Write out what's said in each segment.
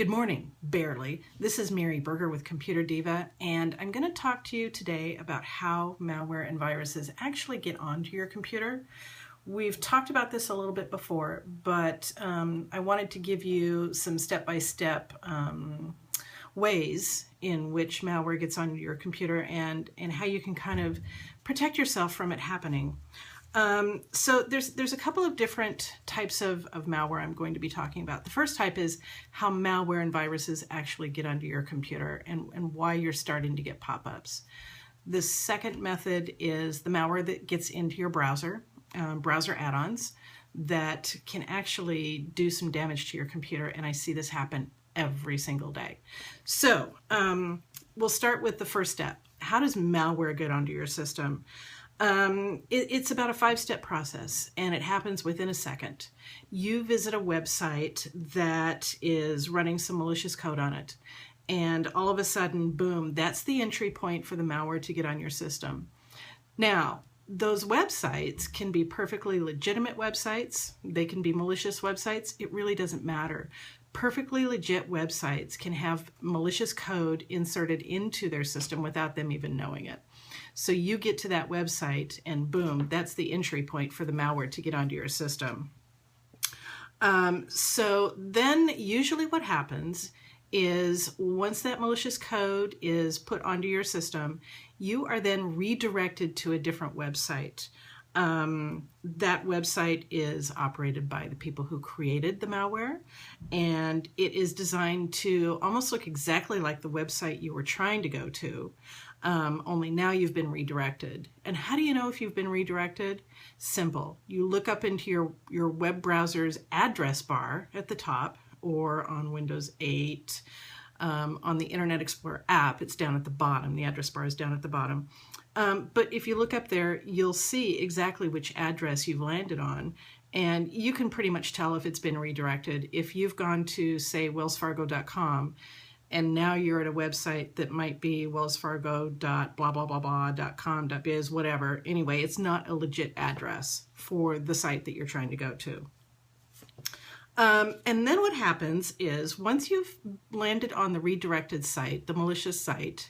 Good morning, barely. This is Mary Berger with Computer Diva, and I'm going to talk to you today about how malware and viruses actually get onto your computer. We've talked about this a little bit before, but I wanted to give you some step-by-step ways in which malware gets onto your computer and how you can kind of protect yourself from it happening. So there's a couple of different types of malware I'm going to be talking about. The first type is how malware and viruses actually get onto your computer and why you're starting to get pop-ups. The second method is the malware that gets into your browser, browser add-ons that can actually do some damage to your computer, and I see this happen every single day. So we'll start with the first step. How does malware get onto your system? It's about a 5-step process, and it happens within a second. You visit a website that is running some malicious code on it, and all of a sudden, boom, that's the entry point for the malware to get on your system. Now, those websites can be perfectly legitimate websites. They can be malicious websites. It really doesn't matter. Perfectly legit websites can have malicious code inserted into their system without them even knowing it. So you get to that website and boom, that's the entry point for the malware to get onto your system. So then usually what happens is once that malicious code is put onto your system, you are then redirected to a different website. That website is operated by the people who created the malware, and it is designed to almost look exactly like the website you were trying to go to, only now you've been redirected. And how do you know if you've been redirected? Simple. You look up into your web browser's address bar at the top, or on Windows 8, on the Internet Explorer app, it's down at the bottom. The address bar is down at the bottom. But if you look up there, you'll see exactly which address you've landed on, and you can pretty much tell if it's been redirected. If you've gone to, say, wellsfargo.com, and now you're at a website that might be wellsfargo.blah-blah-blah-blah.com.biz, whatever. Anyway, it's not a legit address for the site that you're trying to go to. And then what happens is once you've landed on the redirected site, the malicious site,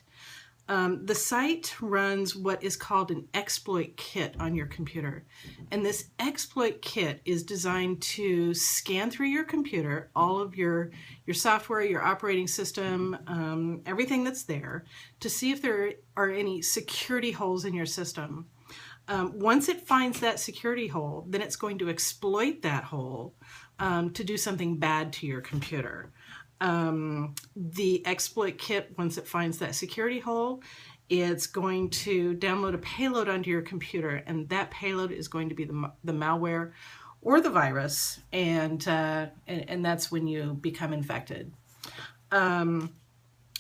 the site runs what is called an exploit kit on your computer. And this exploit kit is designed to scan through your computer, all of your software, your operating system, everything that's there, to see if there are any security holes in your system. Once it finds that security hole, then it's going to exploit that hole to do something bad to your computer. The exploit kit, once it finds that security hole, it's going to download a payload onto your computer, and that payload is going to be the malware or the virus, and that's when you become infected. The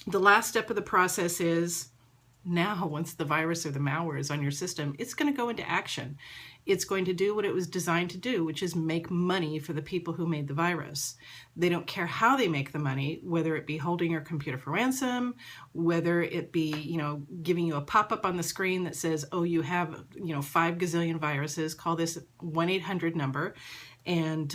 last step of the process is now, once the virus or the malware is on your system, it's going to go into action. It's going to do what it was designed to do, which is make money for the people who made the virus. They don't care how they make the money, whether it be holding your computer for ransom, whether it be, giving you a pop-up on the screen that says, oh, you have, 5 gazillion viruses, call this 1-800 number, and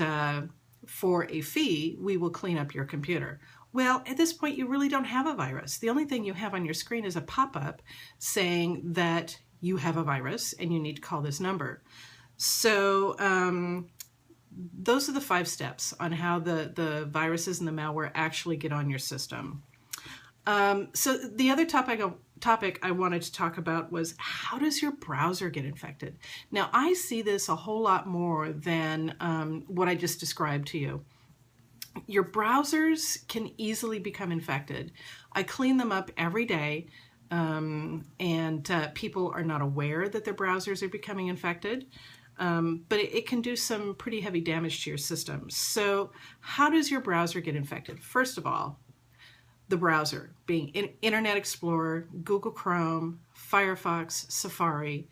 for a fee, we will clean up your computer. Well, at this point, you really don't have a virus. The only thing you have on your screen is a pop-up saying that you have a virus and you need to call this number. So those are the 5 steps on how the viruses and the malware actually get on your system. So the other topic I wanted to talk about was, how does your browser get infected? Now, I see this a whole lot more than what I just described to you. Your browsers can easily become infected. I clean them up every day, and people are not aware that their browsers are becoming infected, but it can do some pretty heavy damage to your system. So how does your browser get infected? First of all, the browser being Internet Explorer, Google Chrome, Firefox, Safari,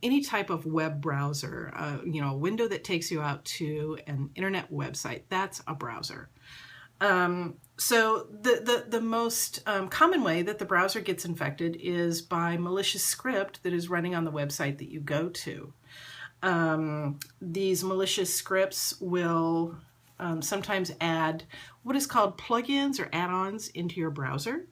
any type of web browser, a window that takes you out to an internet website, that's a browser. So the most common way that the browser gets infected is by malicious script that is running on the website that you go to. These malicious scripts will sometimes add what is called plugins or add-ons into your browser.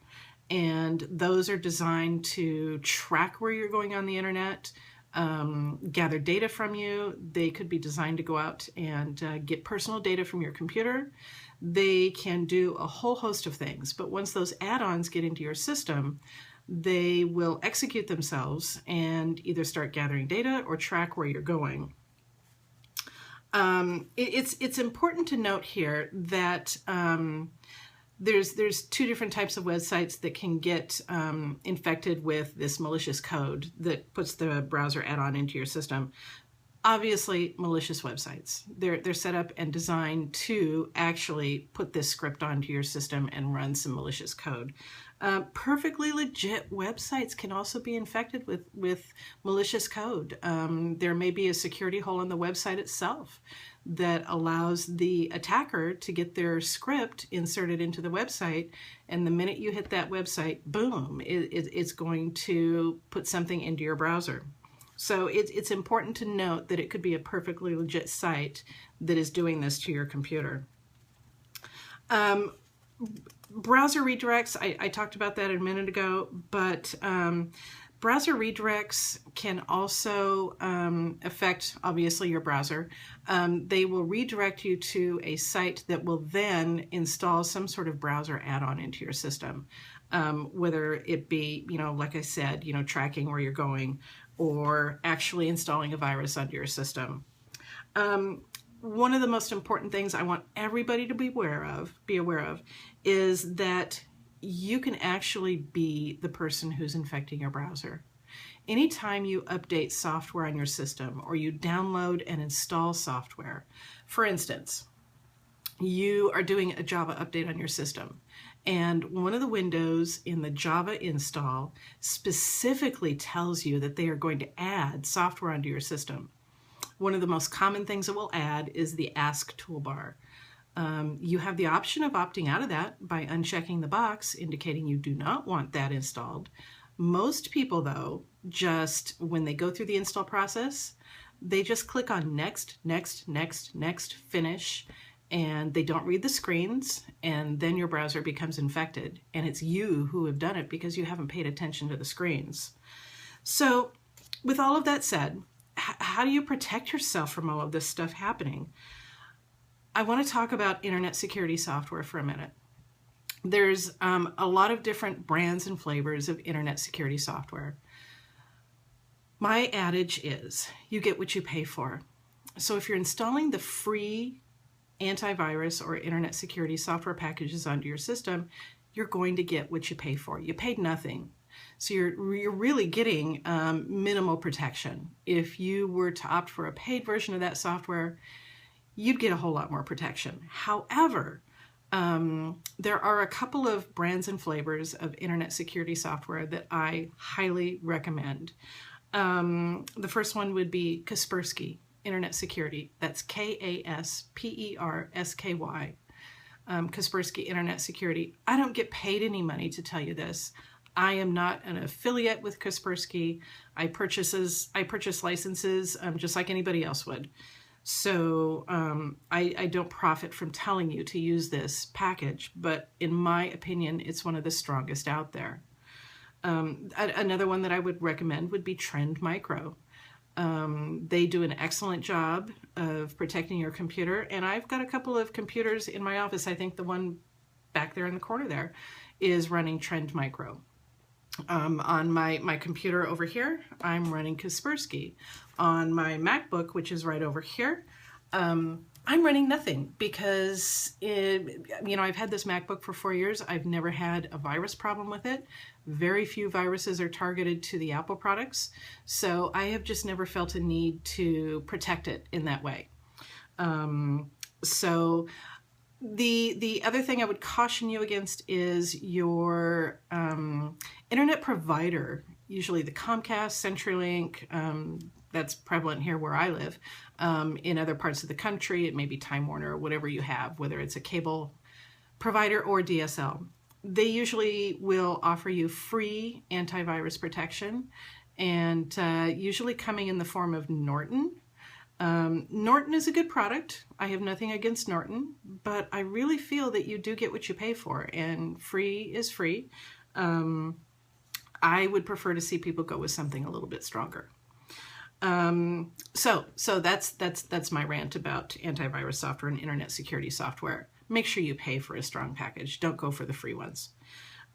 And those are designed to track where you're going on the internet, gather data from you. They could be designed to go out and get personal data from your computer. They can do a whole host of things, but once those add-ons get into your system, they will execute themselves and either start gathering data or track where you're going. It's important to note here that there's two different types of websites that can get infected with this malicious code that puts the browser add-on into your system. Obviously, malicious websites. They're set up and designed to actually put this script onto your system and run some malicious code. Perfectly legit websites can also be infected with malicious code. There may be a security hole in the website itself that allows the attacker to get their script inserted into the website, and the minute you hit that website, boom, it's going to put something into your browser. So it's important to note that it could be a perfectly legit site that is doing this to your computer. Browser redirects, I talked about that a minute ago, but browser redirects can also affect, obviously, your browser. They will redirect you to a site that will then install some sort of browser add-on into your system, whether it be, like I said, tracking where you're going, or actually installing a virus onto your system. One of the most important things I want everybody to be aware of is that you can actually be the person who's infecting your browser. Anytime you update software on your system or you download and install software, for instance, you are doing a Java update on your system, and one of the windows in the Java install specifically tells you that they are going to add software onto your system. One of the most common things it will add is the Ask toolbar. You have the option of opting out of that by unchecking the box indicating you do not want that installed. Most people, though, just when they go through the install process, they just click on next, next, next, next, finish, and they don't read the screens, and then your browser becomes infected, and it's you who have done it because you haven't paid attention to the screens. So with all of that said, how do you protect yourself from all of this stuff happening? I want to talk about internet security software for a minute. There's a lot of different brands and flavors of internet security software. My adage is, you get what you pay for. So if you're installing the free antivirus or internet security software packages onto your system, you're going to get what you pay for. You paid nothing. So you're really getting minimal protection. If you were to opt for a paid version of that software, you'd get a whole lot more protection. However, there are a couple of brands and flavors of internet security software that I highly recommend. The first one would be Kaspersky Internet Security. That's Kaspersky. Kaspersky Internet Security. I don't get paid any money to tell you this. I am not an affiliate with Kaspersky. I purchase licenses just like anybody else would. So I don't profit from telling you to use this package, but in my opinion, it's one of the strongest out there. Another one that I would recommend would be Trend Micro. They do an excellent job of protecting your computer, and I've got a couple of computers in my office. I think the one back there in the corner there is running Trend Micro. On my computer over here, I'm running Kaspersky. On my MacBook, which is right over here, I'm running nothing because, I've had this MacBook for 4 years. I've never had a virus problem with it. Very few viruses are targeted to the Apple products, so I have just never felt a need to protect it in that way. So the other thing I would caution you against is your internet provider, usually the Comcast, CenturyLink, that's prevalent here where I live. In other parts of the country, it may be Time Warner or whatever you have, whether it's a cable provider or DSL. They usually will offer you free antivirus protection, and usually coming in the form of Norton. Norton is a good product. I have nothing against Norton, but I really feel that you do get what you pay for, and free is free. I would prefer to see people go with something a little bit stronger. So that's my rant about antivirus software and internet security software. Make sure you pay for a strong package. Don't go for the free ones.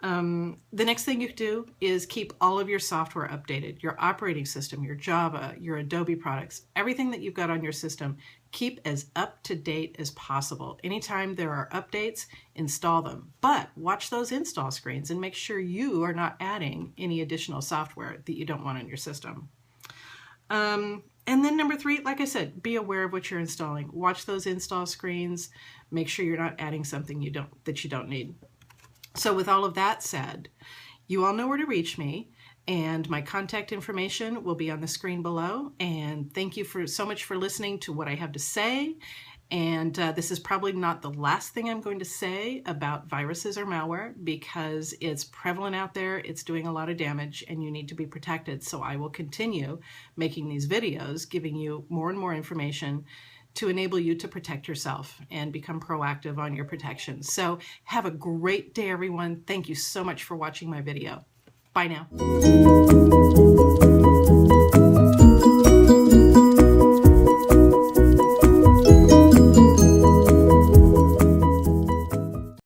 The next thing you do is keep all of your software updated, your operating system, your Java, your Adobe products, everything that you've got on your system, keep as up to date as possible. Anytime there are updates, install them, but watch those install screens and make sure you are not adding any additional software that you don't want on your system. And then number 3, like I said, be aware of what you're installing. Watch those install screens, make sure you're not adding something that you don't need. So with all of that said, you all know where to reach me, and my contact information will be on the screen below. And thank you so much for listening to what I have to say. And this is probably not the last thing I'm going to say about viruses or malware, because it's prevalent out there, it's doing a lot of damage, and you need to be protected. So I will continue making these videos, giving you more and more information to enable you to protect yourself and become proactive on your protection. So have a great day, everyone. Thank you so much for watching my video. Bye now.